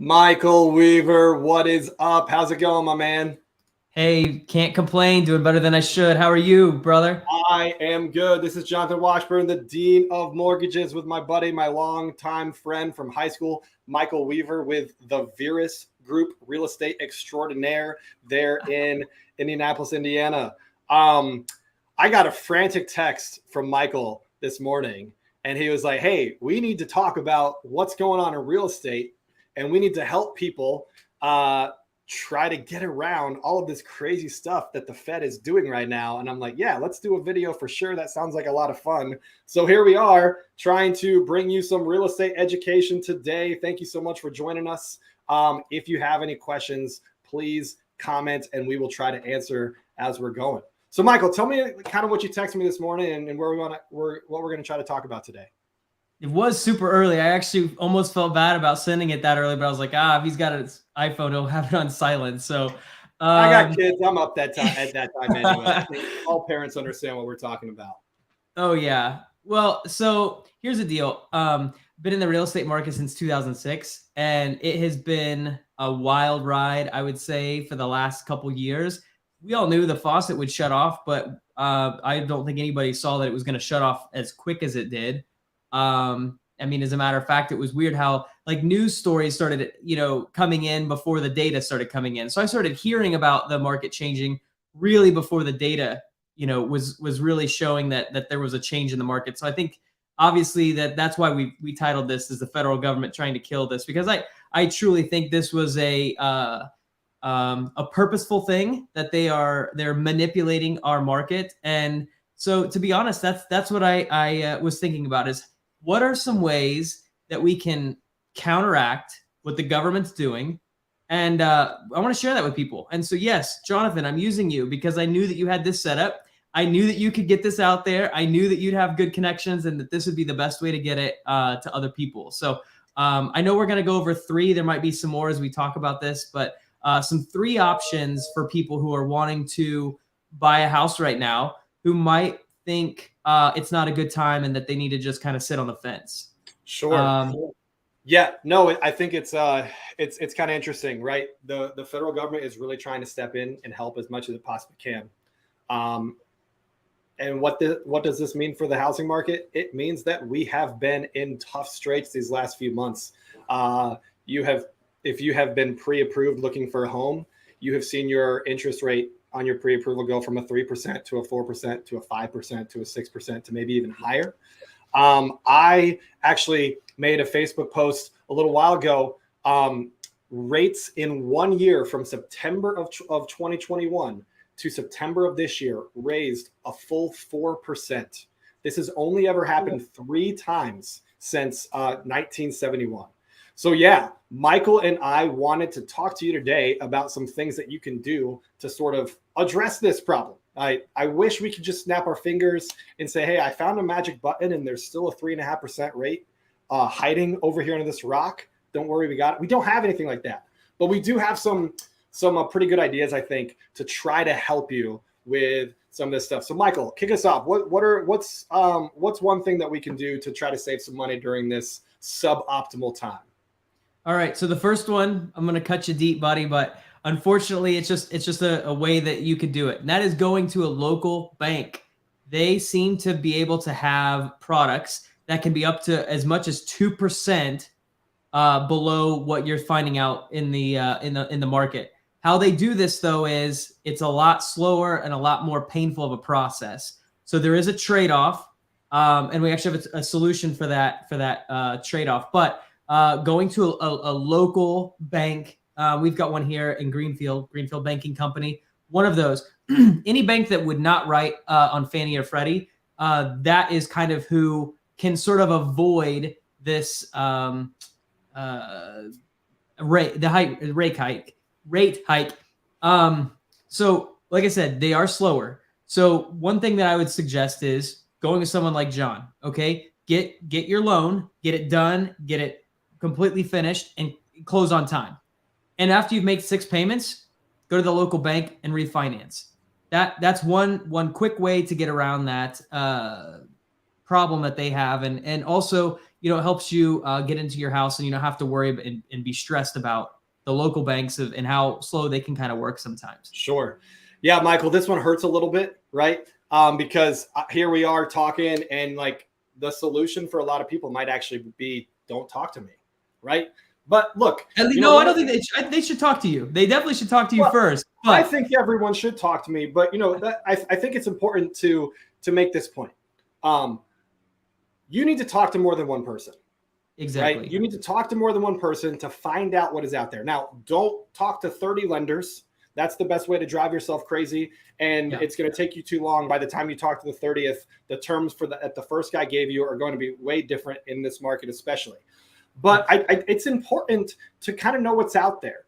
Michael Weaver, what is up? How's it going, my man? Hey, can't complain. Doing better than I should. How are you, brother? I am good. This is Jonathan Washburn, the Dean of Mortgages, with my buddy, my longtime friend from high school, Michael Weaver, with the Virus Group Real Estate Extraordinaire there in Indianapolis, Indiana. I got a frantic text from Michael this morning, and he was like, hey, we need to talk about what's going on in real estate, and we need to help people try to get around all of this crazy stuff that the Fed is doing right now. And I'm like, yeah, let's do a video for sure. That sounds like a lot of fun. So here we are trying to bring you some real estate education today. Thank you so much for joining us. If you have any questions, please comment and we will try to answer as we're going. So Michael, tell me kind of what you texted me this morning and what we're going to try to talk about today. It was super early. I actually almost felt bad about sending it that early, but I was like, if he's got his iPhone, he'll have it on silent. So I got kids. I'm up at that time anyway. I think all parents understand what we're talking about. Oh yeah. Well, so here's the deal. Been in the real estate market since 2006, and it has been a wild ride, I would say, for the last couple years. We all knew the faucet would shut off, but I don't think anybody saw that it was going to shut off as quick as it did. I mean, as a matter of fact, it was weird how like news stories started, coming in before the data started coming in. So I started hearing about the market changing really before the data, was really showing that there was a change in the market. So I think obviously that's why we titled this as the federal government trying to kill this, because I truly think this was a purposeful thing that they're manipulating our market. And so to be honest, that's what I was thinking about is, what are some ways that we can counteract what the government's doing? And I want to share that with people. And so, yes, Jonathan, I'm using you because I knew that you had this set up. I knew that you could get this out there. I knew that you'd have good connections and that this would be the best way to get it to other people. So I know we're going to go over 3. There might be some more as we talk about this, but some 3 options for people who are wanting to buy a house right now who might think it's not a good time and that they need to just kind of sit on the fence. Sure. Yeah, no, I think it's kind of interesting, right? The federal government is really trying to step in and help as much as it possibly can. And what does this mean for the housing market? It means that we have been in tough straits these last few months. If you have been pre-approved looking for a home, you have seen your interest rate on your pre-approval go from a 3% to a 4% to a 5% to a 6% to maybe even higher. I actually made a Facebook post a little while ago. Rates in 1 year from September of 2021 to September of this year raised a full 4%. This has only ever happened 3 times since 1971. So yeah, Michael and I wanted to talk to you today about some things that you can do to sort of address this problem. I wish we could just snap our fingers and say, hey, I found a magic button and there's still a 3.5% rate hiding over here under this rock. Don't worry, we got it. We don't have anything like that, but we do have some pretty good ideas, I think, to try to help you with some of this stuff. So Michael, kick us off. What's one thing that we can do to try to save some money during this suboptimal time? All right. So the first one, I'm going to cut you deep, buddy, but unfortunately it's just a way that you could do it. And that is going to a local bank. They seem to be able to have products that can be up to as much as 2% below what you're finding out in the market. How they do this though is it's a lot slower and a lot more painful of a process. So there is a trade-off, and we actually have a solution for that trade-off. But going to a local bank, we've got one here in Greenfield Banking Company. One of those, any bank that would not write on Fannie or Freddie, that is kind of who can sort of avoid this rate hike. So like I said, they are slower. So one thing that I would suggest is going to someone like John. Okay, get your loan, get it done, get it completely finished, and close on time. And after you've made 6 payments, go to the local bank and refinance. That's one quick way to get around that problem that they have. And also it helps you get into your house and you don't have to worry and be stressed about the local banks and how slow they can kind of work sometimes. Sure. Yeah, Michael, this one hurts a little bit, right? Because here we are talking, and like the solution for a lot of people might actually be don't talk to me, right? But look, No, I don't think they should talk to you. They definitely should talk to you first. But I think everyone should talk to me, but I think it's important to make this point. You need to talk to more than one person. Exactly. Right? You need to talk to more than one person to find out what is out there. Now, don't talk to 30 lenders. That's the best way to drive yourself crazy. And it's going to take you too long. By the time you talk to the 30th, the terms that the first guy gave you are going to be way different in this market, especially. But it's important to kind of know what's out there.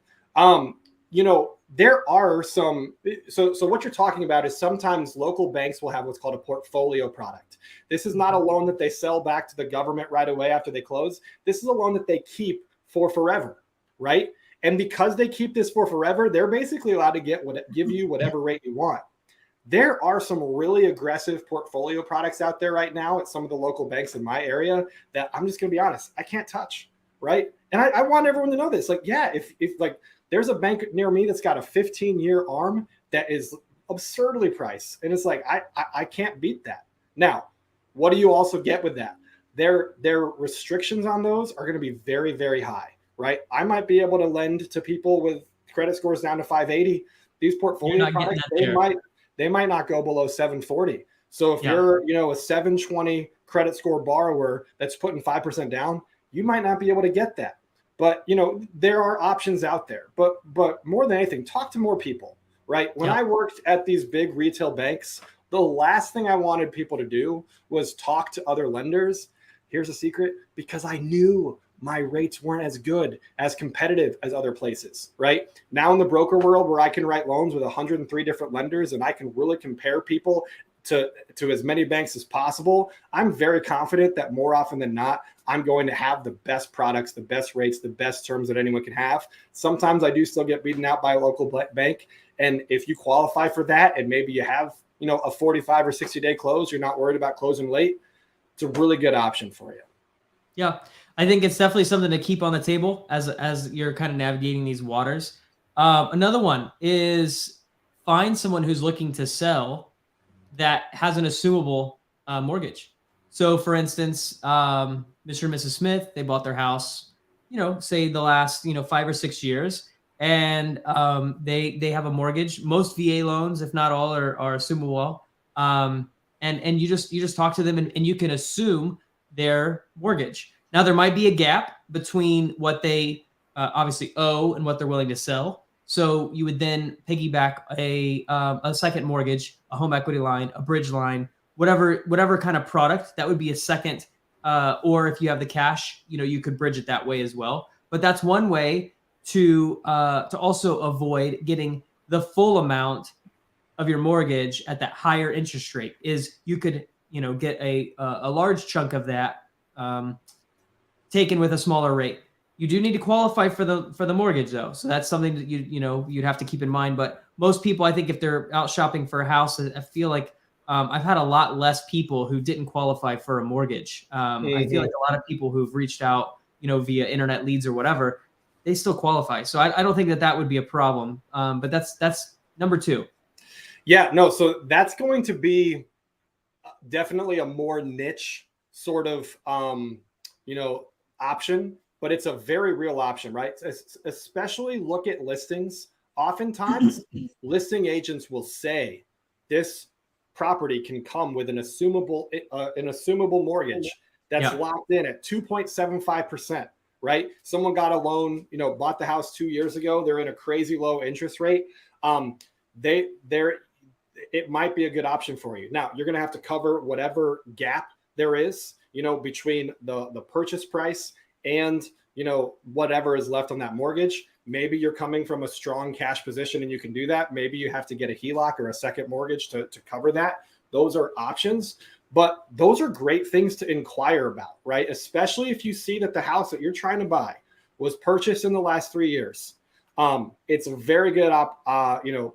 There are some, so what you're talking about is sometimes local banks will have what's called a portfolio product. This is not a loan that they sell back to the government right away after they close. This is a loan that they keep for forever, right? And because they keep this for forever, they're basically allowed to give you whatever rate you want. There are some really aggressive portfolio products out there right now at some of the local banks in my area that I'm just going to be honest, I can't touch, right? And I want everyone to know this. Like, yeah, if like there's a bank near me that's got a 15-year arm that is absurdly priced, and it's like I can't beat that. Now, what do you also get with that? Their restrictions on those are going to be very, very high, right? I might be able to lend to people with credit scores down to 580. These portfolio products, they might not go below 740. So if you're, a 720 credit score borrower that's putting 5% down, you might not be able to get that. But, there are options out there. But more than anything, talk to more people, right? When I worked at these big retail banks, the last thing I wanted people to do was talk to other lenders. Here's a secret, because I knew my rates weren't as good, as competitive as other places, right? Now in the broker world where I can write loans with 103 different lenders and I can really compare people to as many banks as possible, I'm very confident that more often than not, I'm going to have the best products, the best rates, the best terms that anyone can have. Sometimes I do still get beaten out by a local bank. And if you qualify for that and maybe you have, a 45 or 60-day close, you're not worried about closing late, it's a really good option for you. Yeah, I think it's definitely something to keep on the table as you're kind of navigating these waters. Another one is find someone who's looking to sell that has an assumable mortgage. So, for instance, Mr. and Mrs. Smith, they bought their house, say the last 5 or 6 years, and they have a mortgage. Most VA loans, if not all, are assumable. And you just talk to them and you can assume their mortgage. Now, there might be a gap between what they obviously owe and what they're willing to sell. So you would then piggyback a second mortgage, a home equity line, a bridge line, whatever kind of product that would be a second. Or if you have the cash, you could bridge it that way as well. But that's one way to also avoid getting the full amount of your mortgage at that higher interest rate. Is you could get a large chunk of that taken with a smaller rate. You do need to qualify for the mortgage though, so that's something that you'd have to keep in mind. But most people, I think, if they're out shopping for a house, I feel like I've had a lot less people who didn't qualify for a mortgage. I feel like a lot of people who've reached out, via internet leads or whatever, they still qualify. So I don't think that would be a problem. But that's number two. Yeah, no. So that's going to be definitely a more niche sort of, option, but it's a very real option, right? Especially look at listings. Oftentimes, listing agents will say this property can come with an assumable mortgage that's locked in at 2.75%, right? Someone got a loan, bought the house 2 years ago. They're in a crazy low interest rate. It might be a good option for you. Now, you're going to have to cover whatever gap there is, between the purchase price and, whatever is left on that mortgage. Maybe you're coming from a strong cash position and you can do that. Maybe you have to get a HELOC or a second mortgage to cover that. Those are options, but those are great things to inquire about, right? Especially if you see that the house that you're trying to buy was purchased in the last 3 years. It's a very good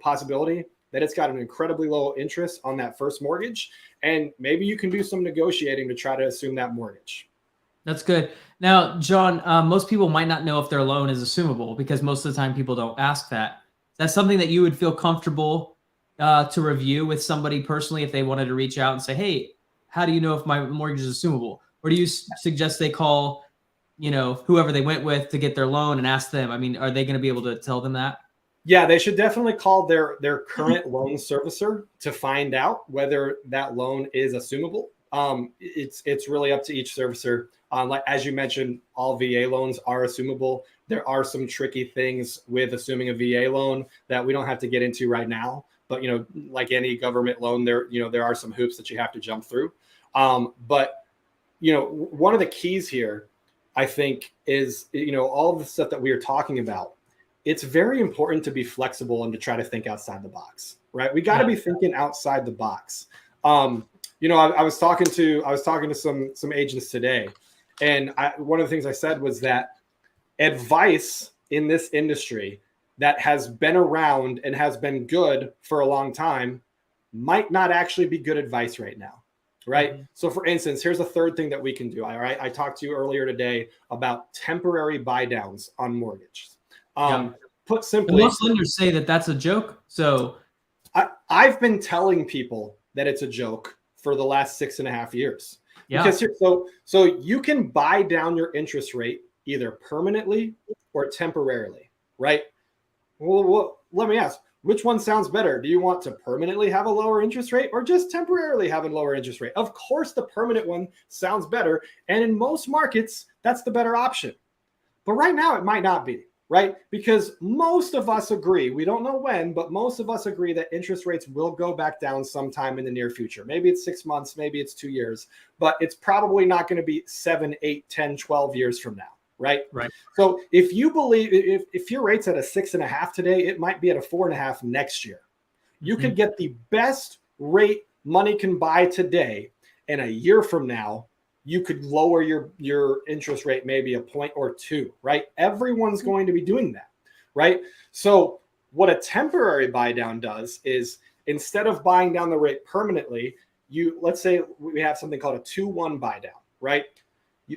possibility that it's got an incredibly low interest on that first mortgage. And maybe you can do some negotiating to try to assume that mortgage. That's good. Now, John, most people might not know if their loan is assumable because most of the time people don't ask that. That's something that you would feel comfortable to review with somebody personally if they wanted to reach out and say, "Hey, how do you know if my mortgage is assumable?" Or do you suggest they call, whoever they went with to get their loan and ask them? I mean, are they going to be able to tell them that? Yeah, they should definitely call their current loan servicer to find out whether that loan is assumable. It's really up to each servicer. Like as you mentioned, all VA loans are assumable. There are some tricky things with assuming a VA loan that we don't have to get into right now. But like any government loan, there are some hoops that you have to jump through. But one of the keys here, I think, is all of the stuff that we are talking about. It's very important to be flexible and to try to think outside the box, right? We got to be thinking outside the box. I was talking to some agents today, and one of the things I said was that advice in this industry that has been around and has been good for a long time might not actually be good advice right now, right? Mm-hmm. So for instance, here's a third thing that we can do. All right, I talked to you earlier today about temporary buy downs on mortgages. Put simply, most lenders say that that's a joke. So I've been telling people that it's a joke for the last 6.5 years. Yeah. Because so you can buy down your interest rate either permanently or temporarily, right? Well, let me ask, which one sounds better? Do you want to permanently have a lower interest rate or just temporarily have a lower interest rate? Of course, the permanent one sounds better. And in most markets, that's the better option. But right now, it might not be. Right? Because most of us agree, we don't know when, but most of us agree that interest rates will go back down sometime in the near future. Maybe it's 6 months, maybe it's 2 years, but it's probably not going to be 7, 8, 10, 12 years from now. Right. So if you believe, if your rate's at a 6.5 today, it might be at a 4.5 next year. You could get the best rate money can buy today, and a year from now, you could lower your interest rate maybe a point or two, right? Everyone's going to be doing that, right? So what a temporary buy down does is instead of buying down the rate permanently, let's say we have something called a 2-1 buy down, right?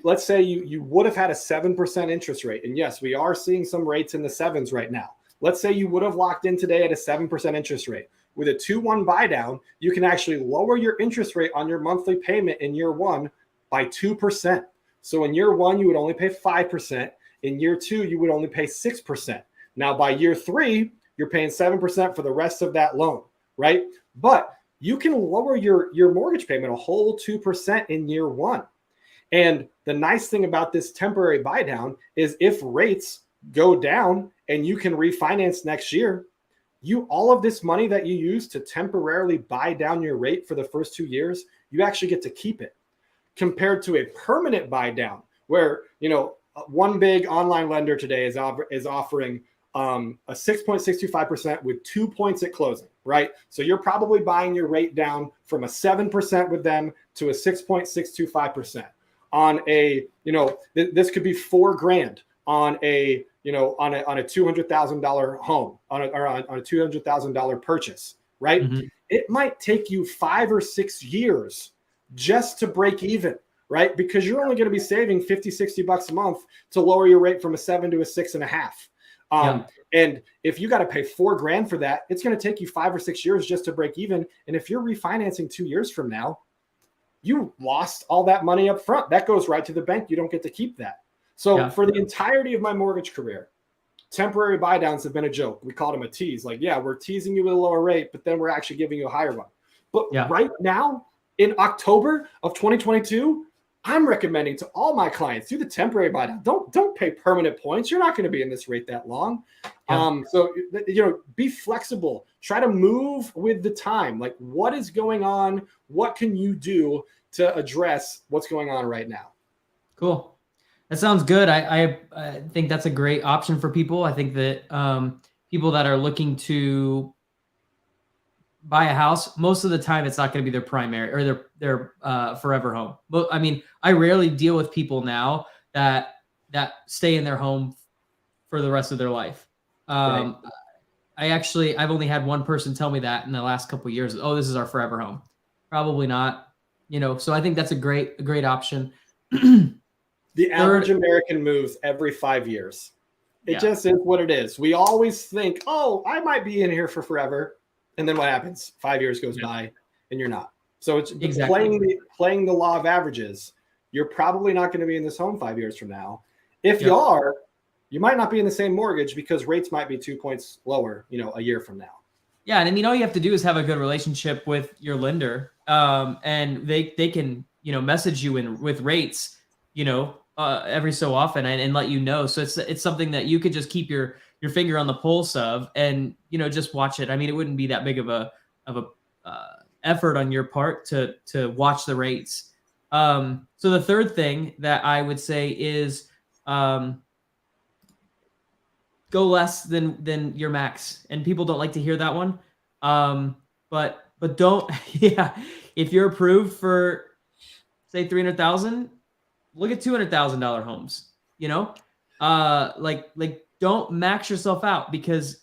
Let's say you would have had a 7% interest rate. And yes, we are seeing some rates in the 7s right now. Let's say you would have locked in today at a 7% interest rate. With a 2-1 buy down, you can actually lower your interest rate on your monthly payment in year one by 2%. So in year one, you would only pay 5%. In year two, you would only pay 6%. Now by year three, you're paying 7% for the rest of that loan, right? But you can lower your mortgage payment a whole 2% in year one. And the nice thing about this temporary buy down is if rates go down and you can refinance next year, all of this money that you use to temporarily buy down your rate for the first 2 years, you actually get to keep it. Compared to a permanent buy down where, one big online lender today is offering a 6.625% with 2 points at closing, right? So you're probably buying your rate down from a 7% with them to a 6.625% on a, this could be $4,000 on a, on a $200,000 home on a $200,000 purchase, right? Mm-hmm. It might take you 5 or 6 years just to break even, right? Because you're only going to be saving $50-$60 a month to lower your rate from a 7 to a 6.5. And if you got to pay $4,000 for that, it's going to take you 5 or 6 years just to break even. And if you're refinancing 2 years from now, you lost all that money up front. That goes right to the bank. You don't get to keep that. So for the entirety of my mortgage career, temporary buy downs have been a joke. We called them a tease. Like, yeah, we're teasing you with a lower rate, but then we're actually giving you a higher one. But right now, in October of 2022, I'm recommending to all my clients, do the temporary buy down. Don't pay permanent points. You're not going to be in this rate that long. So, be flexible. Try to move with the time. Like, what is going on? What can you do to address what's going on right now? Cool. That sounds good. I think that's a great option for people. I think that people that are looking to buy a house, most of the time it's not going to be their primary or their forever home. But I mean, I rarely deal with people now that stay in their home for the rest of their life. Right. I've only had one person tell me that in the last couple of years. Oh, this is our forever home. Probably not. So I think that's a great option. The average American moves every 5 years. It just is what it is. We always think, oh, I might be in here for forever. And then what happens? 5 years goes by and you're not. So it's playing the law of averages. You're probably not going to be in this home 5 years from now. If you are, you might not be in the same mortgage because rates might be 2 points lower, a year from now. Yeah. And I mean, all you have to do is have a good relationship with your lender. And they can, message you with rates, every so often and let you know. So it's something that you could just keep your finger on the pulse of and, just watch it. I mean, it wouldn't be that big of a effort on your part to watch the rates. So the third thing that I would say is, go less than your max. And people don't like to hear that one. But don't, if you're approved for say 300,000, look at $200,000 homes, like don't max yourself out because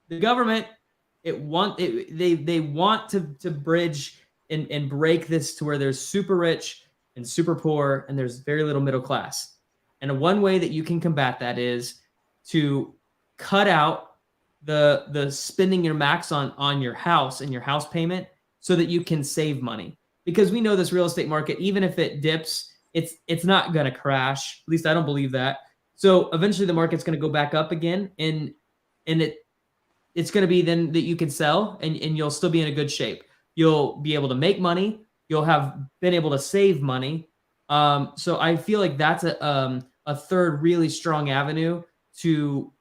the government, they want to bridge and break this to where there's super rich and super poor and there's very little middle class. And one way that you can combat that is to cut out the spending your max on your house and your house payment so that you can save money. Because we know this real estate market, even if it dips, it's not going to crash. At least I don't believe that. So eventually the market's going to go back up again and it's going to be then that you can sell and you'll still be in a good shape. You'll be able to make money. You'll have been able to save money. So I feel like that's a third really strong avenue to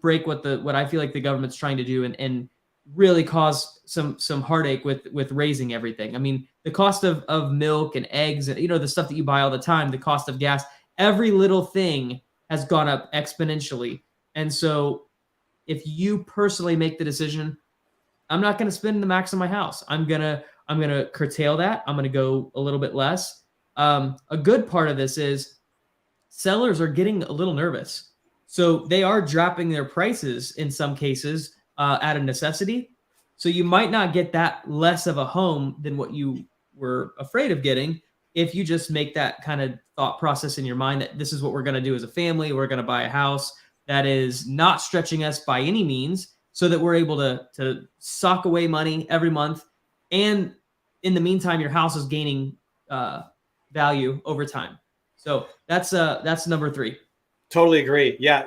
break what I feel like the government's trying to do and really cause some heartache with raising everything. I mean, the cost of milk and eggs and the stuff that you buy all the time, the cost of gas, every little thing has gone up exponentially. And so if you personally make the decision, I'm not going to spend the max on my house. I'm going to curtail that. I'm going to go a little bit less. A good part of this is sellers are getting a little nervous. So they are dropping their prices in some cases out of necessity. So you might not get that less of a home than what you were afraid of getting if you just make that kind of thought process in your mind that this is what we're going to do as a family. We're going to buy a house that is not stretching us by any means so that we're able to sock away money every month. And in the meantime, your house is gaining value over time. So that's number 3. Totally agree. Yeah.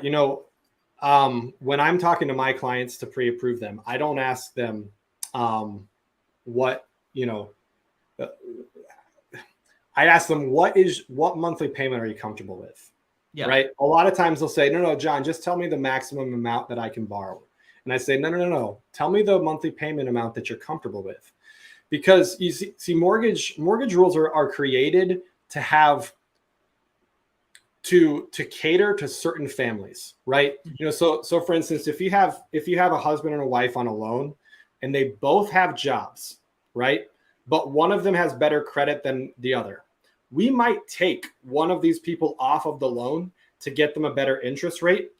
When I'm talking to my clients to pre-approve them, I don't ask them I ask them, what monthly payment are you comfortable with? Yeah. Right. A lot of times they'll say, no, John, just tell me the maximum amount that I can borrow. And I say, no. Tell me the monthly payment amount that you're comfortable with. Because you see mortgage rules are created to have to cater to certain families, right? So for instance, if you have a husband and a wife on a loan and they both have jobs, right? But one of them has better credit than the other, we might take one of these people off of the loan to get them a better interest rate.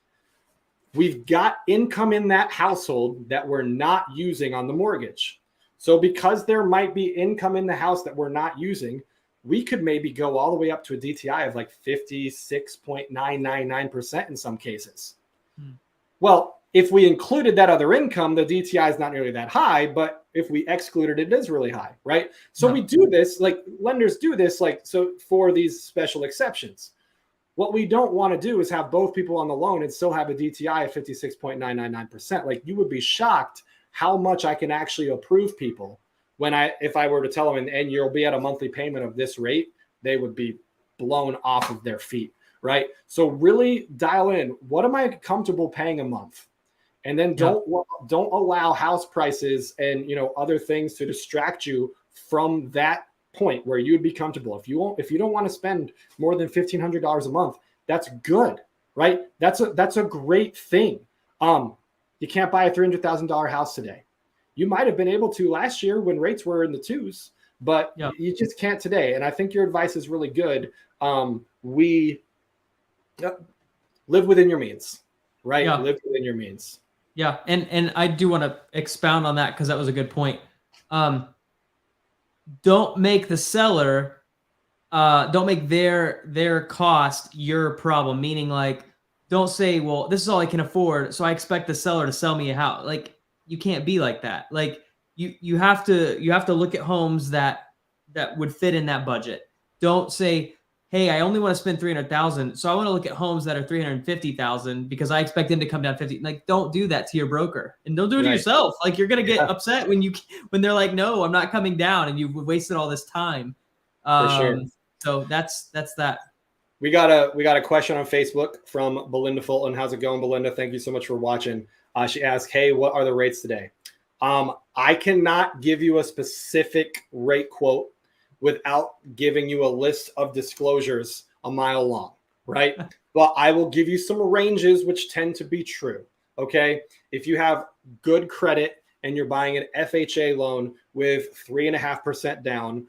We've got income in that household that we're not using on the mortgage. So because there might be income in the house that we're not using, we could maybe go all the way up to a DTI of like 56.999% in some cases. Well, if we included that other income, the DTI is not nearly that high, but if we excluded it, it is really high, right? So we do this, like lenders do this, so for these special exceptions. What we don't want to do is have both people on the loan and still have a DTI of 56.999%. Like you would be shocked how much I can actually approve people if I were to tell them, and you'll be at a monthly payment of this rate, they would be blown off of their feet, right? So really dial in, what am I comfortable paying a month? And then don't allow house prices and other things to distract you from that point where you would be comfortable. If you don't want to spend more than $1,500 a month, that's good, right? That's a great thing. You can't buy a $300,000 house today. You might have been able to last year when rates were in the 2s, but you just can't today. And I think your advice is really good. Live within your means, right? Yeah. Live within your means. Yeah. And I do want to expound on that because that was a good point. Don't make the seller don't make their cost your problem. Meaning, like, don't say, well, this is all I can afford, so I expect the seller to sell me a house. Like, you can't be like that. Like, you have to look at homes that would fit in that budget. Don't say, hey, I only want to spend 300,000, so I want to look at homes that are 350,000 because I expect them to come down 50. Like, don't do that to your broker, and don't do it to Right. yourself. Like, you're gonna get Yeah, upset when they're like, no, I'm not coming down, and you've wasted all this time. for sure. So that's that. We got a question on Facebook from Belinda Fulton. How's it going, Belinda? Thank you so much for watching. She asked, hey, what are the rates today? I cannot give you a specific rate quote without giving you a list of disclosures a mile long, right? But I will give you some ranges which tend to be true. Okay. If you have good credit and you're buying an FHA loan with 3.5% down,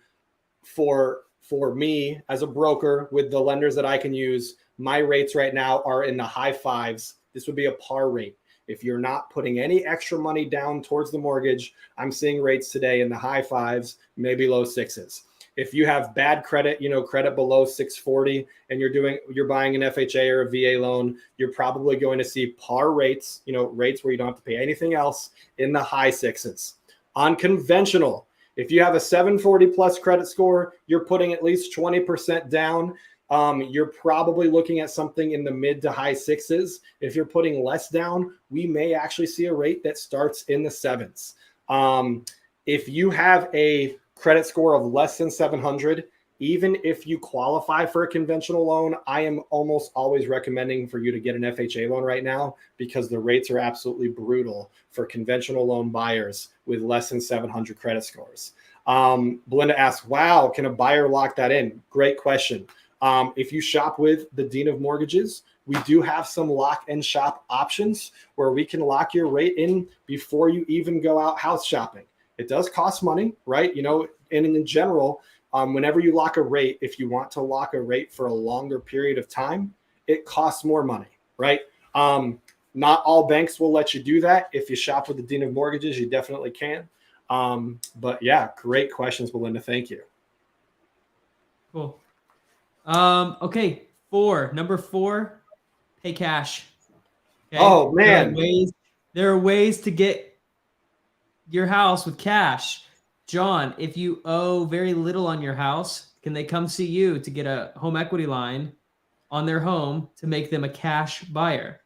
for me as a broker with the lenders that I can use, my rates right now are in the high fives. This would be a par rate. If you're not putting any extra money down towards the mortgage, I'm seeing rates today in the high fives, maybe low sixes. If you have bad credit, credit below 640, and you're buying an FHA or a VA loan, you're probably going to see par rates, rates where you don't have to pay anything else, in the high sixes. On conventional, if you have a 740 plus credit score, you're putting at least 20% down. You're probably looking at something in the mid to high sixes. If you're putting less down, we may actually see a rate that starts in the sevens. If you have a credit score of less than 700, even if you qualify for a conventional loan, I am almost always recommending for you to get an FHA loan right now, because the rates are absolutely brutal for conventional loan buyers with less than 700 credit scores. Belinda asks, wow, can a buyer lock that in? Great question. If you shop with the Dean of Mortgages, we do have some lock and shop options where we can lock your rate in before you even go out house shopping. It does cost money, right? And in general, whenever you lock a rate, if you want to lock a rate for a longer period of time, it costs more money, right? Not all banks will let you do that. If you shop with the Dean of Mortgages, you definitely can. But yeah, great questions, Belinda. Thank you. Cool. Okay. Number four, pay cash. Okay? Oh man. There are ways to get your house with cash. John, if you owe very little on your house, can they come see you to get a home equity line on their home to make them a cash buyer?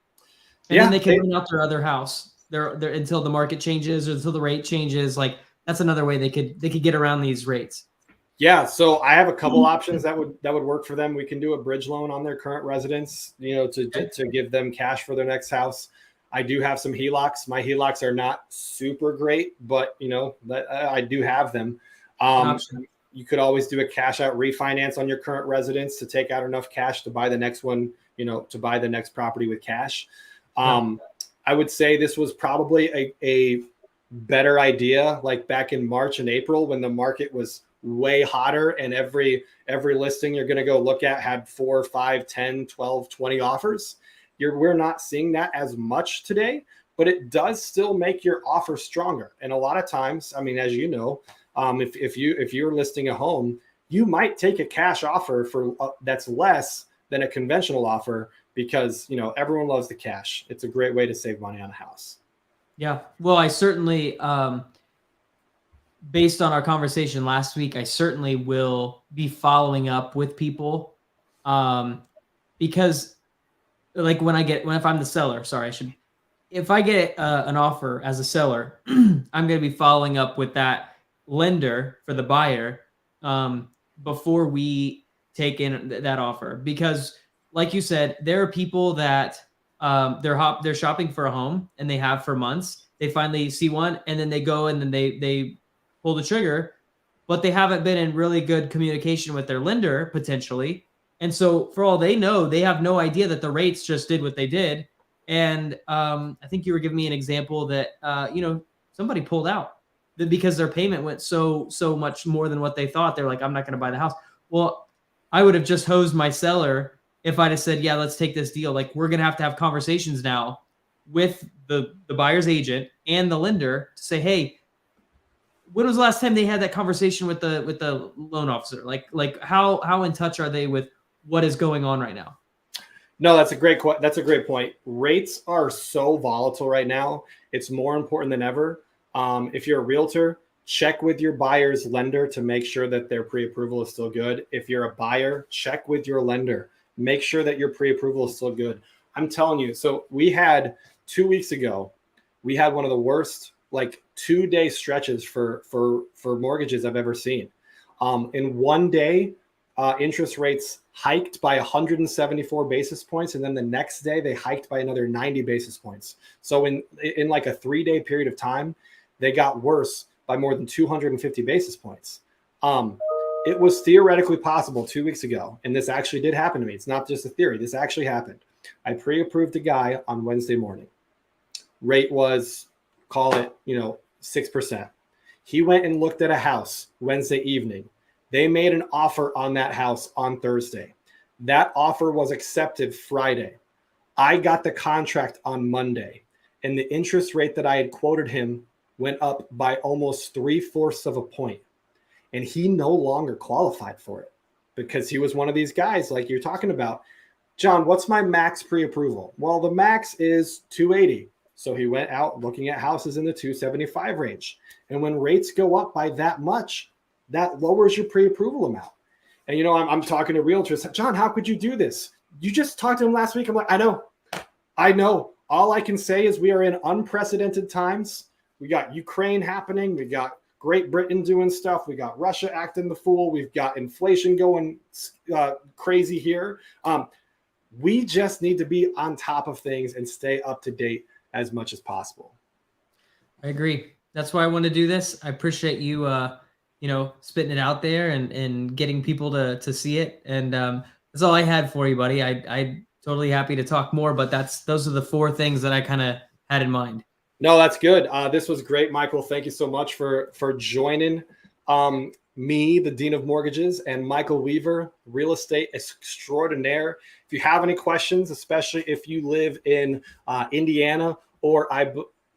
And then they can rent out their other house there until the market changes or until the rate changes. Like, that's another way they could get around these rates. Yeah, so I have a couple options that would work for them. We can do a bridge loan on their current residence, to give them cash for their next house. I do have some HELOCs. My HELOCs are not super great, but I do have them. You could always do a cash out refinance on your current residence to take out enough cash to buy the next one, to buy the next property with cash. I would say this was probably a better idea, like back in March and April when the market was way hotter and every listing you're going to go look at had 4, 5, 10, 12, 20 offers. We're not seeing that as much today, but it does still make your offer stronger. And a lot of times, I mean, as you know, if you're listing a home, you might take a cash offer for that's less than a conventional offer, because everyone loves the cash. It's a great way to save money on a house. Yeah. Well, I certainly, based on our conversation last week, I certainly will be following up with people, because like if I'm the seller, if I get an offer as a seller, I'm going to be following up with that lender for the buyer before we take in that offer. Because like you said, there are people that they're shopping for a home and they have for months. They finally see one and then they go and then they pull the trigger, but they haven't been in really good communication with their lender potentially. And so for all they know, they have no idea that the rates just did what they did. And I think you were giving me an example that, somebody pulled out because their payment went so much more than what they thought. They're like, I'm not going to buy the house. Well, I would have just hosed my seller if I'd have said, yeah, let's take this deal. Like, we're going to have conversations now with the buyer's agent and the lender to say, hey, when was the last time they had that conversation with the loan officer? Like how in touch are they with what is going on right now? No, that's a great point. Rates are so volatile right now. It's more important than ever. If you're a realtor, check with your buyer's lender to make sure that their pre-approval is still good. If you're a buyer, check with your lender. Make sure that your pre-approval is still good. I'm telling you. So we had 2 weeks ago, we had one of the worst like 2-day stretches for mortgages I've ever seen. In one day, interest rates hiked by 174 basis points, and then the next day they hiked by another 90 basis points. So in like a 3-day period of time, they got worse by more than 250 basis points. It was theoretically possible 2 weeks ago, and this actually did happen to me. It's not just a theory. This actually happened. I pre-approved a guy on Wednesday morning. Rate was, call it, 6%. He went and looked at a house Wednesday evening. They made an offer on that house on Thursday. That offer was accepted Friday. I got the contract on Monday, and the interest rate that I had quoted him went up by almost 3/4 of a point. And he no longer qualified for it because he was one of these guys like you're talking about. John, what's my max pre-approval? Well, the max is 280. So he went out looking at houses in the 275 range. And when rates go up by that much, that lowers your pre-approval amount. And, I'm talking to realtors. John, how could you do this? You just talked to him last week. I'm like, I know. All I can say is we are in unprecedented times. We got Ukraine happening. We got Great Britain doing stuff. We got Russia acting the fool. We've got inflation going crazy here. We just need to be on top of things and stay up to date as much as possible. I agree. That's why I want to do this. I appreciate you, spitting it out there and getting people to see it. And that's all I had for you, buddy. I totally happy to talk more, but those are the 4 things that I kind of had in mind. No, that's good. This was great, Michael. Thank you so much for joining me, the Dean of Mortgages, and Michael Weaver, real estate extraordinaire. If you have any questions, especially if you live in Indiana or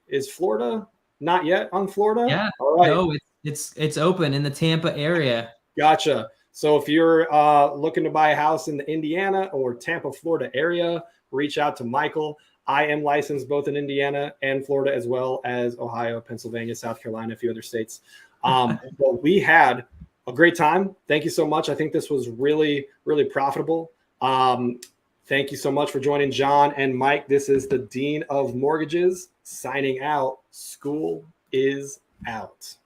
is Florida not yet on Florida? Yeah. All right. No, it's open in the Tampa area. Gotcha. So if you're looking to buy a house in the Indiana or Tampa, Florida area, reach out to Michael. I am licensed both in Indiana and Florida, as well as Ohio, Pennsylvania, South Carolina, a few other states. But we had a great time. Thank you so much. I think this was really, really profitable. Thank you so much for joining Jon and Mike. This is the Dean of Mortgages signing out. School is out.